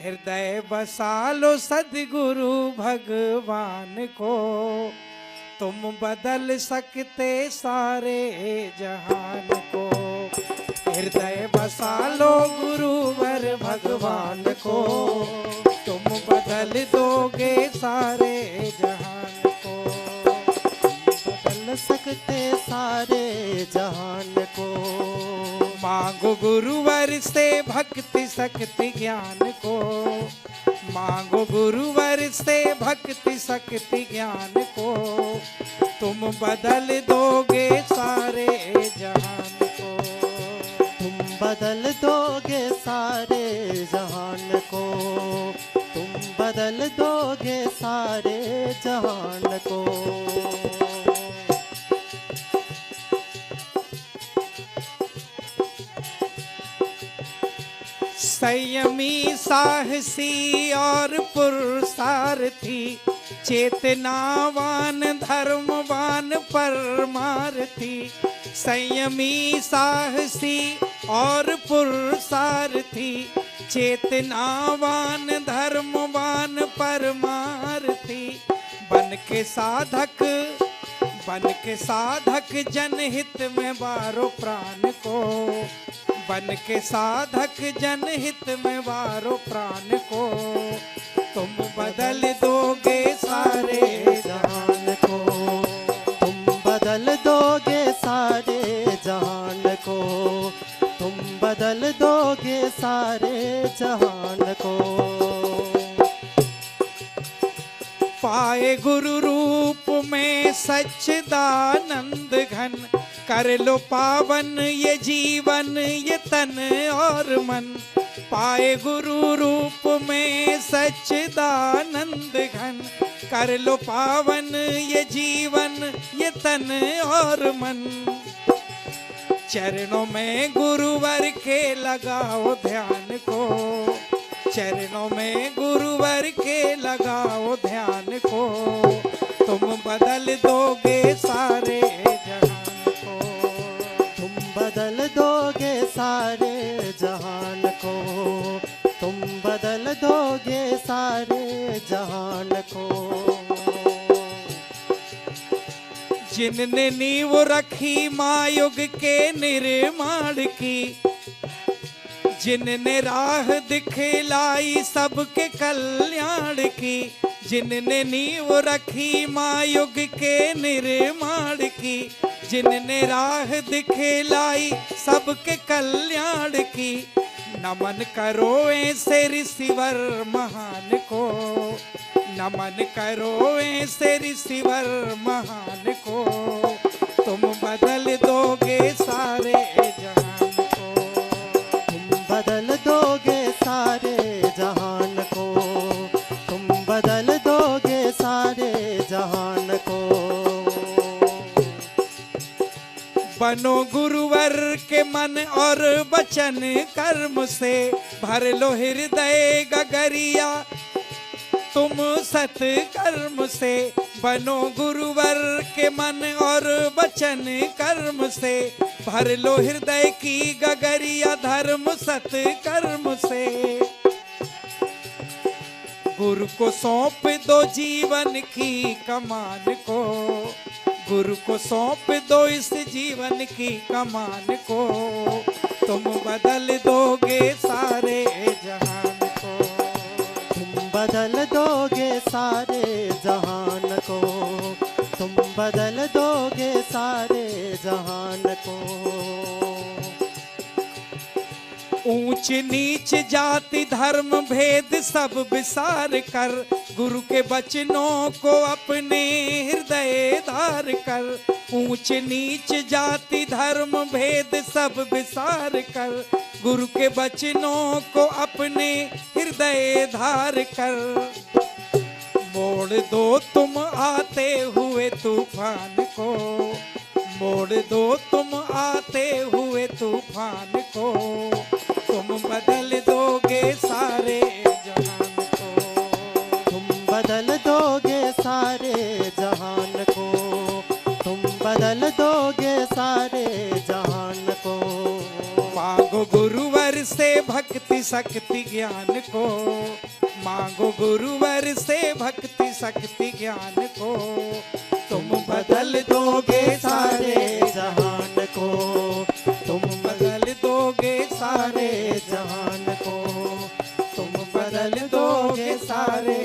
हृदय बसा लो सद्गुरु भगवान को, तुम बदल सकते सारे जहान को। हृदय बसा लो गुरुवर भगवान को, तुम बदल दोगे सारे जहान को। बदल सकते सारे जहान को। मांगो गुरुवर से भक्ति शक्ति ज्ञान को, मांगो गुरुवर से भक्ति शक्ति ज्ञान को, तुम बदल दोगे सारे जहान को। तुम बदल दोगे सारे जहान को, तुम बदल दोगे सारे जहान को। संयमी साहसी और पुरुषार्थी, चेतनावान धर्मवान परमार्थी। संयमी साहसी और पुरुषार्थी, चेतनावान धर्मवान परमार्थी। बन के साधक जनहित में वारो प्राण को, बन के साधक जनहित में वारो प्राण को, तुम बदल दोगे सारे जहान को। तुम बदल दोगे सारे जहान को, तुम बदल दोगे सारे जहान को। पाए गुरु रूप में सच्चिदानंद घन, कर लो पावन ये जीवन ये तन और मन। पाए गुरु रूप में सच्चिदानंद घन, कर लो पावन ये जीवन ये तन और मन। चरणों में गुरुवर के लगाओ ध्यान को, चरणों में गुरुवर के लगाओ ध्यान को, तुम बदल दोगे सारे जहान को। तुम बदल दोगे सारे जहान को, तुम बदल दोगे सारे जहान को। जिनने नींव रखी मायुग के निर्माण की, जिनने राह दिखलाई सबके कल्याण की। जिनने नींव रखी मायुग के निर्माण की, जिनने राह दिखलाई सबके कल्याण की। नमन करो ऐसे ऋषिवर महान को, नमन करो ऐसे ऋषिवर महान को, तुम बदल दोगे सारे जहान को। तुम बदल दोगे सारे जहान को, तुम बदल दोगे सारे जहान को। बनो गुरुवर के मन और वचन कर्म से, भर लो हृदय गगरिया तुम सत्कर्म से। बनो गुरुवर के मन और वचन कर्म से, भर लो हृदय की गगरिया धर्म सत्कर्म से। गुरु को सौंप दो जीवन की कमान को, गुरु को सौंप दो इस जीवन की कमान को, तुम बदल दोगे सारे जहान को। तुम बदल दोगे सारे जहान को, तुम बदल दोगे सारे जहान को। ऊंच नीच जाति धर्म भेद सब विसार कर, गुरु के वचनों को अपने हृदय धार कर। ऊंच नीच जाति धर्म भेद सब विसार कर, गुरु के वचनों को अपने हृदय धार कर। मोड़ दो तुम आते हुए तूफान को, मोड़ दो तुम आते हुए तूफान को, तुम बदल दोगे सारे जहान को। तुम बदल दोगे सारे जहान को, तुम बदल दोगे सारे जहान को। मांगो गुरुवर से भक्ति शक्ति ज्ञान को, मांगो गुरुवर से भक्ति शक्ति ज्ञान को। तुम बदल दोगे सारे जहान को, तुम बदल दोगे सारे जहान को, तुम बदल दोगे सारे